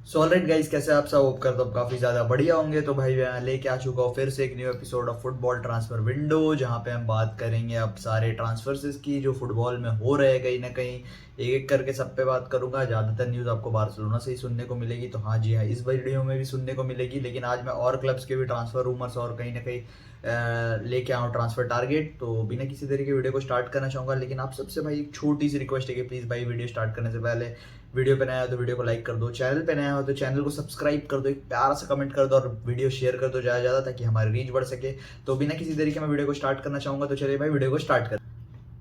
So alright guys, कैसे आप सब? होप करता हूँ काफ़ी ज़्यादा बढ़िया होंगे। तो भाई मैं लेके आ चुका हूँ फिर से एक new episode of football transfer window, जहाँ पे हम बात करेंगे अब सारे ट्रांसफर्स की जो फुटबॉल में हो रहे हैं। कहीं ना कहीं एक एक करके सब पे बात करूंगा। ज़्यादातर न्यूज़ आपको बार्सिलोना से ही सुनने को मिलेगी, तो हाँ जी हाँ, इस वीडियो में भी सुनने को मिलेगी। लेकिन आज मैं और क्लब्स के भी ट्रांसफर रूमर्स और कहीं ना कहीं लेके आऊँ ट्रांसफर टारगेट। तो बिना किसी तरह की वीडियो को स्टार्ट करना चाहूँगा, लेकिन आप सबसे भाई एक छोटी सी रिक्वेस्ट है कि प्लीज़ भाई वीडियो स्टार्ट करने से पहले वीडियो पे नया हो तो वीडियो को लाइक कर दो, चैनल पे नया हो तो चैनल को सब्सक्राइब कर दो, एक प्यारा सा कमेंट कर दो और वीडियो शेयर कर दो ज़्यादा ज़्यादा, ताकि हमारी रीच बढ़ सके। तो बिना किसी तरीके मैं वीडियो को स्टार्ट करना चाहूँगा, तो चलिए भाई वीडियो को स्टार्ट कर।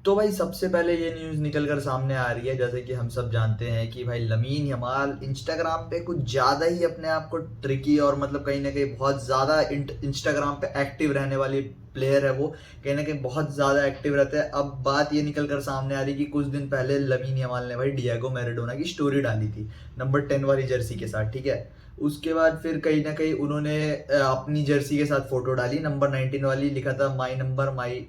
तो भाई सबसे पहले ये न्यूज़ निकल कर सामने आ रही है, जैसे कि हम सब जानते हैं कि भाई लमीन यमाल इंस्टाग्राम पे कुछ ज़्यादा ही अपने आप को ट्रिकी और मतलब कहीं ना कहीं बहुत ज़्यादा इंस्टाग्राम पे एक्टिव रहने वाली प्लेयर है। वो कहीं ना कहीं बहुत ज़्यादा एक्टिव रहते हैं। अब बात ये निकल कर सामने आ रही कि कुछ दिन पहले लमीन यमाल ने भाई डिएगो मैराडोना की स्टोरी डाली थी नंबर 10 वाली जर्सी के साथ, ठीक है। उसके बाद फिर कहीं ना कहीं उन्होंने अपनी जर्सी के साथ फोटो डाली नंबर 19 वाली, लिखा था माई नंबर माई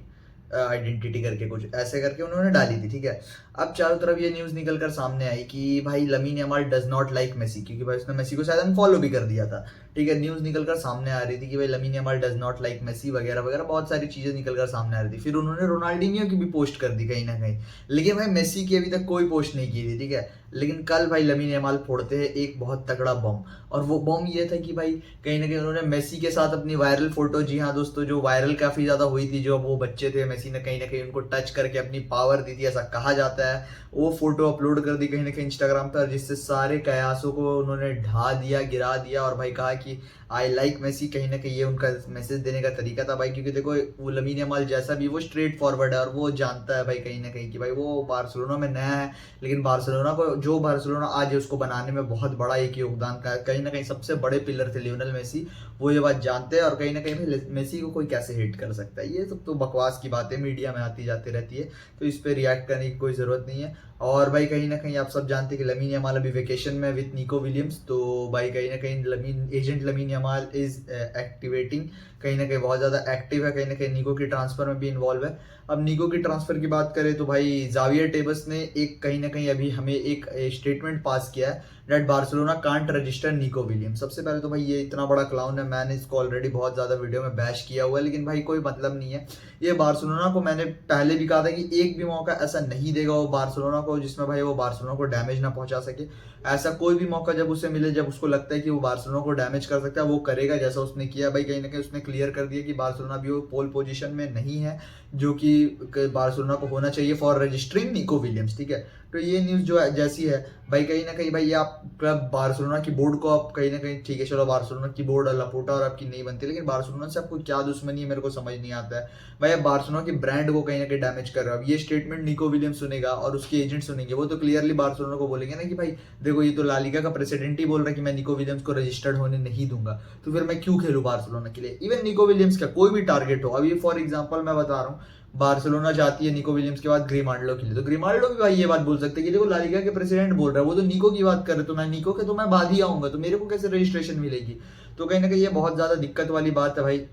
आइडेंटिटी करके, कुछ ऐसे करके उन्होंने डाली थी, ठीक है। अब चारों तरफ ये न्यूज़ निकल कर सामने आई कि भाई Lamine Yamal does not like Messi, क्योंकि भाई उसने मेसी को शायद अनफॉलो भी कर दिया था, ठीक है। न्यूज़ निकल कर सामने आ रही थी कि भाई Lamine Yamal does not like Messi वगैरह वगैरह, बहुत सारी चीज़ें निकल कर सामने आ रही थी। फिर उन्होंने रोनाल्डिनियो की भी पोस्ट कर दी कहीं ना कहीं, लेकिन भाई मेसी की अभी तक कोई पोस्ट नहीं की थी, ठीक है। लेकिन कल भाई लमीन यमाल फोड़ते हैं एक बहुत तगड़ा बम, और वो बम ये था कि भाई कहीं ना कहीं उन्होंने मेसी के साथ अपनी वायरल फोटो, जी हाँ दोस्तों, जो वायरल काफ़ी ज़्यादा हुई थी, जो वो बच्चे थे, मेसी ने कहीं ना कहीं उनको टच करके अपनी पावर दी थी, ऐसा कहा जाता है। वो फोटो अपलोड कर दी कहीं ना कहीं इंस्टाग्राम पर, जिससे सारे कयासों को उन्होंने ढा दिया, गिरा दिया, और भाई कहा कि आई लाइक मेसी। कहीं ना कहीं ये उनका मैसेज देने का तरीका था भाई, क्योंकि देखो वो लमीन यमाल जैसा भी वो स्ट्रेट फॉरवर्ड है, और वो जानता है भाई कहीं ना कहीं कि भाई वो बार्सिलोना में नया है, लेकिन बार्सिलोना को, जो बार्सिलोना आज है, उसको बनाने में बहुत बड़ा एक योगदान का कहीं ना कहीं सबसे बड़े पिलर थे लियोनेल मेसी। वो ये बात जानते हैं, और कहीं ना कहीं भाई मेसी को कोई कैसे हिट कर सकता है, ये सब तो बकवास की बातें मीडिया में आती जाती रहती है, तो इस पर रिएक्ट करने की कोई ज़रूरत नहीं है। और भाई कहीं ना कहीं आप सब जानते हैं कि लमीन यमाल अभी वेकेशन में विथ निको विलियम्स, तो भाई कहीं ना कहीं lamin agent lamin Yamal is activating, कहीं ना कहीं बहुत ज़्यादा एक्टिव है, कहीं ना कहीं निको की ट्रांसफर में भी इन्वॉल्व है। अब निको की ट्रांसफर की बात करें तो भाई जावियर टेबस ने एक कहीं ना कहीं अभी हमें एक स्टेटमेंट पास किया है that Barcelona can't register Nico Williams. सबसे पहले तो भाई ये इतना बड़ा क्लाउन है, मैंने इसको ऑलरेडी बहुत ज़्यादा वीडियो में बैश किया हुआ है, लेकिन भाई कोई मतलब नहीं है। ये बार्सिलोना को, मैंने पहले भी कहा था कि एक भी मौका ऐसा नहीं देगा वो बार्सिलोना को जिसमें भाई वो बार्सिलोना को डैमेज ना पहुंचा सके। ऐसा कोई भी मौका जब उसे मिले, जब उसको लगता है कि वो बार्सिलोना को डैमेज कर सकता है, वो करेगा, जैसा उसने किया भाई। कहीं ना कहीं उसने क्लियर कर दिया कि बार्सिलोना भी वो पोल पोजीशन में नहीं है, जो कि बार्सिलोना को होना चाहिए फॉर रजिस्टरिंग निको विलियम्स, ठीक है। तो ये न्यूज़ जो है जैसी है भाई, कहीं ना कहीं भाई ये आप क्लब बार्सिलोना की बोर्ड को आप कहीं ना कहीं, ठीक है चलो बार्सिलोना की बोर्ड लपोटा और आपकी नहीं बनती, लेकिन बार्सिलोना से आपको क्या दुश्मनी है मेरे को समझ नहीं आता है भाई। आप बार्सिलोना की ब्रांड को कहीं ना कहीं डैमेज कर रहे हो। अब ये स्टेटमेंट निको विलियम्स सुनेगा और उसके एजेंट सुनेंगे, वो तो क्लियरली बार्सिलोना को बोलेंगे ना कि भाई देखो ये तो ला लीगा का प्रेसिडेंट ही बोल रहा है कि मैं निको विलियम्स को रजिस्टर्ड होने नहीं दूंगा, तो फिर मैं क्यों खेलूं बार्सिलोना के लिए। इवन निको विलियम्स का कोई भी टारगेट हो, अभी फॉर एग्जाम्पल मैं बता रहा हूँ, बार्सिलोना चाहती है निको विलियम्स के बाद ग्रीमाल्डो के लिए, तो ग्रीमाल्डो भी भाई ये बात बोल सकते हैं कि देखो ला लीगा के प्रेसिडेंट बोल रहा है, वो तो निको की बात कर रहे, तो मैं निको के तो मैं बाद ही आऊंगा, तो मेरे को कैसे रजिस्ट्रेशन मिलेगी। तो कहीं ना कहीं ये बहुत ज्यादा दिक्कत वाली बात है भाई।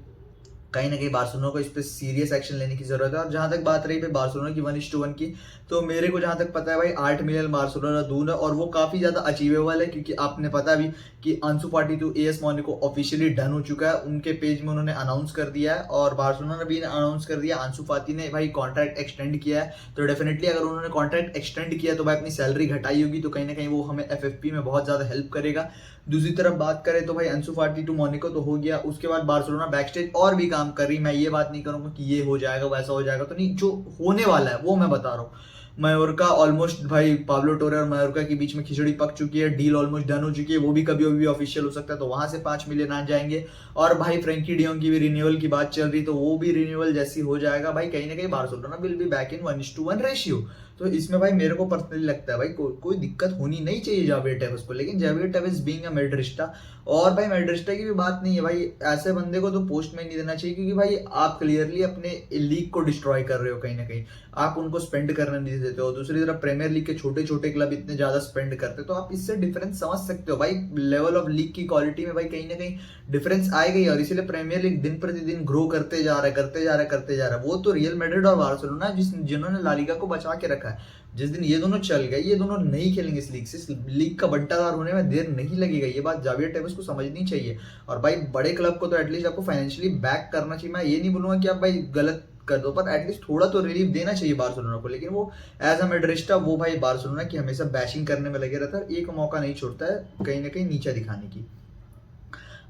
कहीं ना कहीं बार्सिलोना को इस पर सीरियस एक्शन लेने की जरूरत है। और जहां तक बात रही भाई बार्सिलोना की 1:1 की, तो मेरे को जहां तक पता है भाई 8 मिलियन बार्सिलोना दूर है, और वो काफी ज्यादा अचीवेबल है, क्योंकि आपने पता भी कि अंसु फाटी तो एएस मोनाको ऑफिशियली डन हो चुका है, उनके पेज में उन्होंने अनाउंस कर दिया है, और बार्सिलोना ने भी अनाउंस कर दिया, अंसु फाती ने भाई कॉन्ट्रैक्ट एक्सटेंड किया है। तो डेफिनेटली अगर उन्होंने कॉन्ट्रैक्ट एक्सटेंड किया तो भाई अपनी सैलरी घटाई होगी, तो कहीं ना कहीं वो हमें एफएफपी में बहुत ज्यादा हेल्प करेगा। दूसरी तरफ बात करें तो भाई अंसु फाटी टू मोनाको तो हो गया, उसके बाद बार्सिलोना बैक स्टेज और भी काम कर रही। मैं ये बात नहीं करूंगा कि ये हो जाएगा वैसा हो जाएगा, तो नहीं, जो होने वाला है वो मैं बता रहा हूँ। मायोरका ऑलमोस्ट भाई पाब्लो टोरे और मायोरका के बीच में खिचड़ी पक चुकी है, डील ऑलमोस्ट डन हो चुकी है, वो भी कभी भी ऑफिशियल हो सकता है, तो वहां से 5 मिलियन आ जाएंगे। और भाई फ्रेंकी डियोंग की भी रिन्यूअल की बात चल रही, तो वो भी रिन्यूअल जैसी हो जाएगा भाई, कहीं ना कहीं Barcelona will be back in 1:1 ratio. तो इसमें भाई मेरे को पर्सनली लगता है भाई कोई दिक्कत होनी नहीं चाहिए जावियर टेवेस को, लेकिन जावियर टेवेस बीइंग अ मेड्रिस्टा, और भाई मेड्रिस्टा की भी बात नहीं है भाई, ऐसे बंदे को तो पोस्ट में नहीं देना चाहिए, क्योंकि भाई आप क्लियरली अपने लीग को डिस्ट्रॉय कर रहे हो, कहीं ना कहीं आप उनको स्पेंड करने नहीं देते हो। दूसरी तरफ प्रीमियर लीग के छोटे छोटे क्लब इतने ज्यादा स्पेंड करते, तो आप इससे डिफरेंस समझ सकते हो भाई, लेवल ऑफ लीग की क्वालिटी में भाई कहीं ना कहीं डिफरेंस आएगा ही, और इसीलिए प्रीमियर लीग दिन प्रतिदिन ग्रो करते जा रहा है, करते जा रहा है, करते जा रहा है। वो तो रियल मैड्रिड और बार्सिलोना जिन्होंने ला लीगा को बचा के रखा है। जिस दिन ये दोनों चल गए, ये दोनों नहीं खेलेंगे इस लीग से, इस लीग का बंटाधार होने में देर नहीं लगेगा। ये बात जावियर टेबस को समझनी चाहिए। और भाई बड़े क्लब को तो एटलीस्ट आपको फाइनेंशियली बैक करना चाहिए। मैं ये नहीं बोलूंगा कि आप भाई गलत कर दो, पर एटलीस्ट थोड़ा तो रिलीफ देना चाहिए बार्सिलोना को। लेकिन वो एज अ मेड्रिस्टा वो भाई बार्सिलोना की हमेशा बैशिंग करने में लगे रहता है, एक मौका नहीं छोड़ता है कहीं ना कहीं नीचे दिखाने की।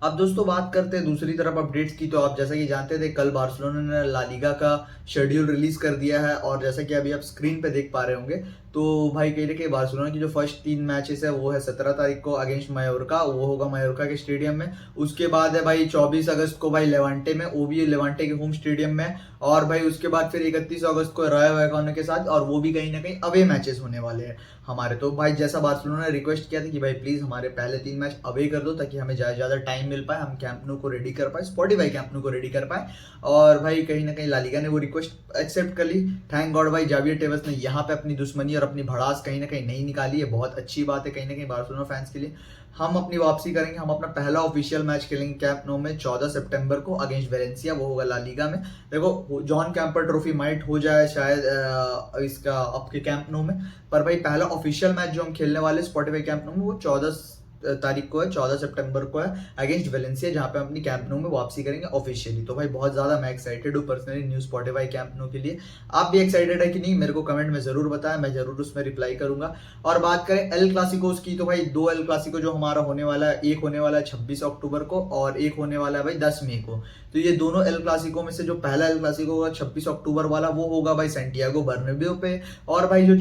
अब दोस्तों बात करते हैं दूसरी तरफ अपडेट्स की। तो आप जैसा कि जानते थे कल बार्सिलोना ने ला लीगा का शेड्यूल रिलीज कर दिया है, और जैसा कि अभी आप स्क्रीन पे देख पा रहे होंगे, तो भाई कहीं ना कहीं बार्सिलोना की जो फर्स्ट 3 मैचेस है वो है 17 तारीख को अगेंस्ट मायोर्का, वो होगा मायोर्का के स्टेडियम में। उसके बाद है भाई 24 अगस्त को भाई लेवांटे में, वो भी लेवांटे के होम स्टेडियम में। और भाई उसके बाद फिर 31 अगस्त को रायो वैकानो के साथ, और वो भी कहीं ना कहीं अवे मैचेस होने वाले हैं हमारे। तो भाई जैसा बार्सिलोना ने रिक्वेस्ट किया था कि भाई प्लीज हमारे पहले 3 मैच अवे कर दो ताकि हमें ज्यादा टाइम मिल पाए, हम कैंप नो को रेडी कर पाए, स्पॉटिफाई कैंप नो को रेडी कर पाए। और भाई कहीं ना कहीं ला लीगा ने वो रिक्वेस्ट एक्सेप्ट कर ली। थैंक गॉड भाई जावियर टेबस ने यहाँ पे अपनी दुश्मनी और अपनी भड़ास कहीं ना कहीं नहीं निकाली है। बहुत अच्छी बात है कहीं ना कहीं बार्सिलोना फैंस के लिए। हम अपनी वापसी करेंगे, हम अपना पहला ऑफिशियल मैच खेलेंगे कैंप नो में 14 सितंबर को अगेंस्ट वेलेंसिया, वो होगा ला लीगा में। देखो जॉन कैंपर ट्रॉफी माइट हो जाए शायद इसका आपके कैंप नो में, पर भाई पहला ऑफिशियल मैच जो हम खेलने वाले स्पॉटिफाई कैंप नो में वो 14 तारीख को है, 14 सितंबर को है अगेंस्ट वेलेंसिया, जहां पे हम अपनी कैंप नो में वापसी करेंगे ऑफिशियली। तो भाई बहुत ज्यादा मैं एक्साइटेड हूँ personally new Spotify Camp Nou के लिए। आप भी एक्साइटेड है कि नहीं मेरे को कमेंट में जरूर बताएं, मैं जरूर उसमें रिप्लाई करूंगा। और बात करें एल क्लासिकोस की, तो भाई 2 एल क्लासिको जो हमारा होने वाला है, एक होने वाला है 26 अक्टूबर को और एक होने वाला है भाई 10 मई को। तो ये दोनों एल क्लासिको में से जो पहला एल क्लासिको होगा 26 अक्टूबर वाला, वो होगा भाई सैंटियागो बर्नाब्यू पे। और भाई जो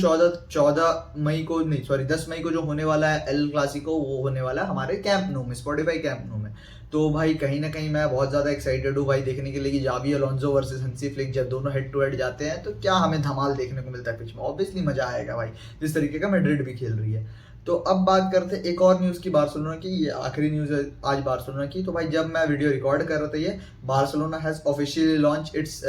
14 मई को नहीं सॉरी 10 मई को जो होने वाला है एल क्लासिको, वो होने वाला है हमारे कैंप नो में, स्पॉटिफाई कैंप नो में। तो भाई कहीं ना कहीं मैं बहुत ज्यादा एक्साइटेड हूँ भाई देखने के लिए कि जावी अलोंसो वर्सेस हंसी फ्लिक जब दोनों हेड टू हेड जाते हैं तो क्या हमें धमाल देखने को मिलता है पिच में। ऑब्वियसली मजा आएगा भाई, जिस तरीके का मैड्रिड भी खेल रही है। तो अब बात करते हैं एक और न्यूज की बार्सिलोना की, ये आखिरी न्यूज है आज बार्सिलोना की। तो भाई जब मैं वीडियो रिकॉर्ड कर रहा था ये Barcelona has officially launch its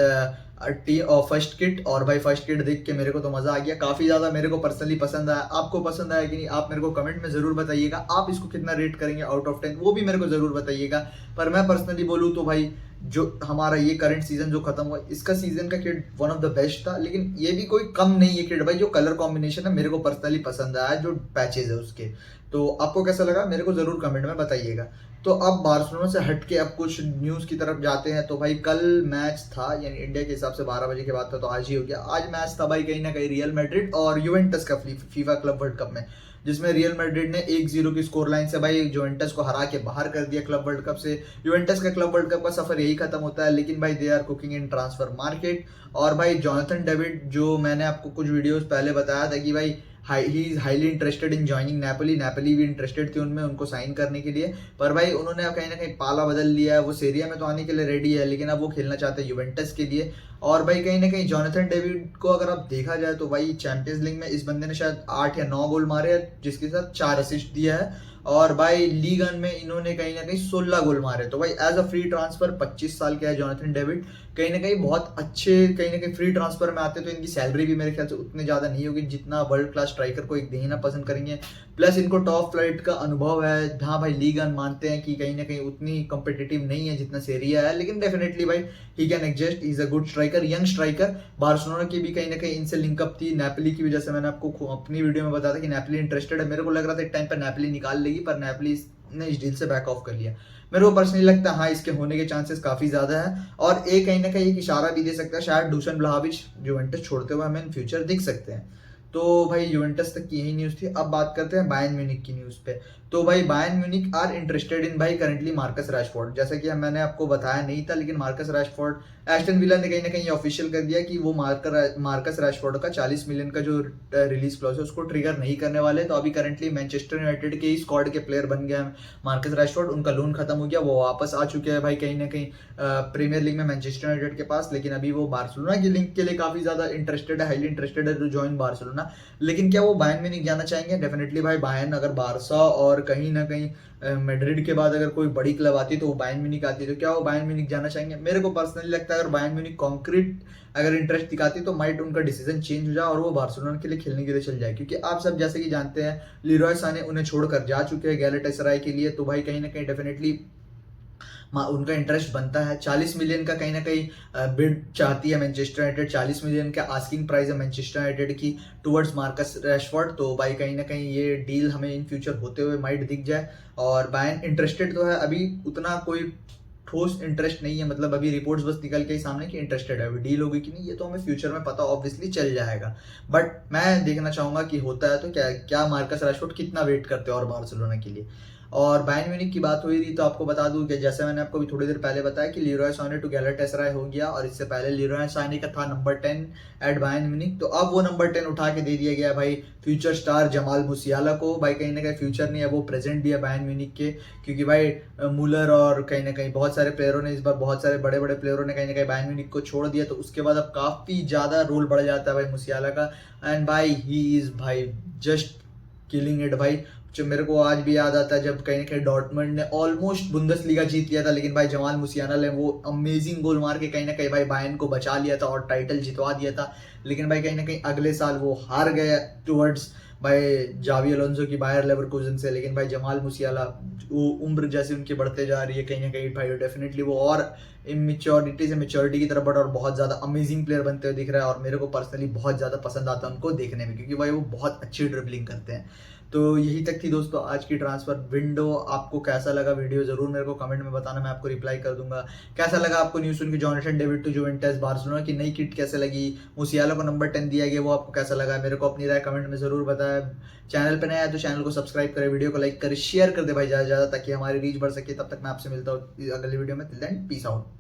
first kit. और भाई फर्स्ट किट देख के मेरे को तो मजा आ गया, काफी ज्यादा मेरे को पर्सनली पसंद आया। आपको पसंद आया कि नहीं आप मेरे को कमेंट में जरूर बताइएगा। आप इसको कितना रेट करेंगे आउट ऑफ 10 वो भी मेरे को जरूर बताइएगा। पर मैं पर्सनली बोलूँ तो भाई जो हमारा ये करंट सीजन जो खत्म हुआ, इसका सीजन का kit one of the best था। लेकिन ये भी कोई कम नहीं है किट भाई, जो कलर कॉम्बिनेशन है मेरे को पर्सनली पसंद आया, जो पैचेज है उसके। तो आपको कैसा लगा मेरे को जरूर कमेंट में बताइएगा। तो अब बार्सिलोना से हट के अब कुछ न्यूज की तरफ जाते हैं। तो भाई कल मैच था, यानी इंडिया के हिसाब से 12 बजे के बाद था, तो आज ही हो गया। आज मैच था भाई कहीं ना कहीं रियल मैड्रिड और यूवेंटस का फीफा क्लब वर्ल्ड कप में, जिसमें रियल मैड्रिड ने 1-0 की स्कोर लाइन से भाई यूवेंटस को हरा के बाहर कर दिया क्लब वर्ल्ड कप से। यूवेंटस का क्लब वर्ल्ड कप का सफर यही खत्म होता है, लेकिन भाई they are cooking in transfer market. और भाई जोनाथन डेविड, जो मैंने आपको कुछ वीडियोस पहले बताया था कि भाई he is highly interested in joining Napoli, Napoli भी इंटरेस्टेड थी उनमें उनको साइन करने के लिए। पर भाई उन्होंने अब कहीं ना कहीं पाला बदल लिया है, वो सीरिया में तो आने के लिए रेडी है, लेकिन अब वो खेलना चाहते हैं यूवेंटस के लिए। और भाई कहीं ना कहीं जोनाथन डेविड को अगर आप देखा जाए तो भाई चैंपियंस लीग में इस बंदे ने शायद 8 या 9 गोल मारे हैं, जिसके साथ 4 असिस्ट दिया है। और भाई लीग वन में इन्होंने कहीं ना कहीं 16 गोल मारे। तो भाई एज अ फ्री ट्रांसफर 25 साल के है जोनाथन डेविड, कहीं ना कहीं बहुत अच्छे कहीं ना कहीं फ्री ट्रांसफर में आते। तो इनकी सैलरी भी मेरे ख्याल से उतनी ज्यादा नहीं होगी जितना वर्ल्ड क्लास स्ट्राइकर को एक देना पसंद करेंगे। प्लस इनको टॉप फ्लाइट का अनुभव है, जहाँ भाई लीग वन मानते हैं कि कहीं ना कहीं उतनी कॉम्पिटिटिव नहीं है जितना सीरिया है, लेकिन डेफिनेटली भाई he can adjust, is a good striker, young striker. Barcelona की भी कहीं ना कहीं इनसे लिंकअप थी, नेपोली की भी, जैसे मैंने आपको अपनी वीडियो में बताया था कि नेपोली इंटरेस्टेड है। मेरे को लग रहा था एक टाइम पर नेपोली निकाल लेगी, पर नेपोली ने इस डील से बैक ऑफ कर लिया। मेरे को पर्सनली लगता है हाँ इसके होने के चांसेस काफी ज्यादा है। और एक कहीं ना कहीं एक इशारा भी दे सकता है, शायद डुसन व्लाहोविच यूवेंटस छोड़ते हुए हमें इन फ्यूचर दिख सकते हैं। तो भाई यूवेंटस तक की यही न्यूज थी। अब बात करते हैं बायर्न म्यूनिख की न्यूज पे। तो भाई Bayern Munich are interested in भाई करंटली मार्कस रैशफोर्ड, जैसा कि मैंने आपको बताया नहीं था, लेकिन मार्कस रैशफोर्ड, एस्टन विला ने कहीं ना कहीं ऑफिशियल कर दिया कि वो मार्कस रैशफोर्ड का 40 मिलियन का जो रिलीज क्लॉज है उसको ट्रिगर नहीं करने वाले। तो अभी करंटली मैनचेस्टर यूनाइटेड के ही स्क्वाड के प्लेयर बन गया है मार्कस रैशफोर्ड, उनका लोन खत्म हो गया, वो वापस आ चुके हैं भाई कहीं ना कहीं प्रीमियर लीग में मैनचेस्टर यूनाइटेड के पास। लेकिन अभी वो बार्सिलोना की लिंक के लिए काफी ज्यादा इंटरेस्टेड है, हाईली इंटरेस्टेड है टू जॉइन बार्सिलोना। लेकिन क्या वो बायर्न म्यूनिख जाना चाहेंगे? डेफिनेटली भाई बायर्न, अगर बारसा और कहीं ना कहीं मैड्रिड के बाद अगर कोई बड़ी क्लब आती है तो वो बायर्न म्यूनिख आती है, तो क्या वो बायर्न म्यूनिख जाना चाहेंगे? मेरे को पर्सनली लगता है अगर बायर्न म्यूनिख कॉन्क्रीट अगर इंटरेस्ट दिखाती है तो माइट उनका डिसीजन चेंज हो जाए और वो बार्सिलोना के लिए खेलने के लिए चल जाए। क्योंकि आप सब जैसे कि जानते हैं लीरॉय साने उन्हें छोड़कर जा चुके हैं गैलेटासराय के लिए। तो भाई कहीं ना कहीं डेफिनेटली उनका इंटरेस्ट बनता है। 40 मिलियन का कहीं ना कहीं बिड चाहती है मैनचेस्टर यूनाइटेड, 40 मिलियन का आस्किंग प्राइस है मैनचेस्टर यूनाइटेड की टुवर्ड्स मार्कस रैशफोर्ड। तो भाई कहीं ना कहीं ये डील हमें इन फ्यूचर होते हुए माइट दिख जाए। और बायर्न इंटरेस्टेड तो है, अभी उतना कोई ठोस इंटरेस्ट नहीं है, मतलब अभी रिपोर्ट्स बस निकल के ही सामने कि इंटरेस्टेड है। अभी डील होगी कि नहीं ये तो हमें फ्यूचर में पता ऑब्वियसली चल जाएगा, बट मैं देखना चाहूंगा कि होता है तो क्या क्या मार्कस रैशफोर्ड कितना वेट करते हैं और बार्सिलोना के लिए। और बायर्न म्यूनिख की बात हुई थी तो आपको बता दूं कि जैसे मैंने आपको भी थोड़ी देर पहले बताया कि लीरोय साने टू गैलाटासराय हो गया, और इससे पहले लीरोय साने का था नंबर 10 एट बायर्न म्यूनिख। तो अब वो नंबर 10 उठा के दे दिया गया भाई फ्यूचर स्टार जमाल मुसियाला को। भाई कहीं ना कहीं फ्यूचर नहीं है, वो प्रेजेंट भी है बायर्न म्यूनिख के, क्योंकि भाई मूलर और कहीं ना कहीं बहुत सारे प्लेयरों ने इस बार, बहुत सारे बड़े बड़े प्लेयरों ने कहीं ना कहीं बायर्न म्यूनिख को छोड़ दिया। तो उसके बाद अब काफी ज्यादा रोल बढ़ जाता है भाई मुसियाला का। एंड भाई ही इज भाई जस्ट किलिंग इट भाई। जो मेरे को आज भी याद आता है जब कहीं ना कहीं डॉर्टमंड ने ऑलमोस्ट बुंदेसलीगा जीत लिया था, लेकिन भाई जमाल मुसियाला ने वो अमेजिंग गोल मार के कहीं ना कहीं भाई बायर्न को बचा लिया था और टाइटल जितवा दिया था। लेकिन भाई कहीं ना कहीं अगले साल वो हार गए टुवर्ड्स भाई जावी अलोंसो की बायर लेवरकुसन से। लेकिन भाई जमाल मुसियाला वो उम्र जैसे उनकी बढ़ते जा रही है कहीं ना कहीं भाई डेफिनेटली वो और इमेच्योरिटी से मेच्योरिटी की तरफ बढ़ और बहुत ज़्यादा अमेजिंग प्लेयर बनते हुए दिख रहा है। और मेरे को पर्सनली बहुत ज़्यादा पसंद आता है उनको देखने में, क्योंकि भाई वो बहुत अच्छी ड्रिबलिंग करते हैं। तो यही तक थी दोस्तों आज की ट्रांसफर विंडो। आपको कैसा लगा वीडियो जरूर मेरे को कमेंट में बताना, मैं आपको रिप्लाई कर दूंगा। कैसा लगा आपको न्यूज़ सुन के Jonathan David to Juventus Barcelona की नई किट कैसे लगी, मुसियाला को नंबर 10 दिया गया वो आपको कैसा लगा, मेरे को अपनी राय कमेंट में जरूर बताया। चैनल पर नया है तो चैनल को सब्सक्राइब करें, वीडियो को लाइक करें, शेयर कर दे भाई ज़्यादा से ज़्यादा, ताकि हमारी रीच बढ़ सके। तब तक मैं आपसे मिलता हूँ अगले वीडियो में। Till then peace out.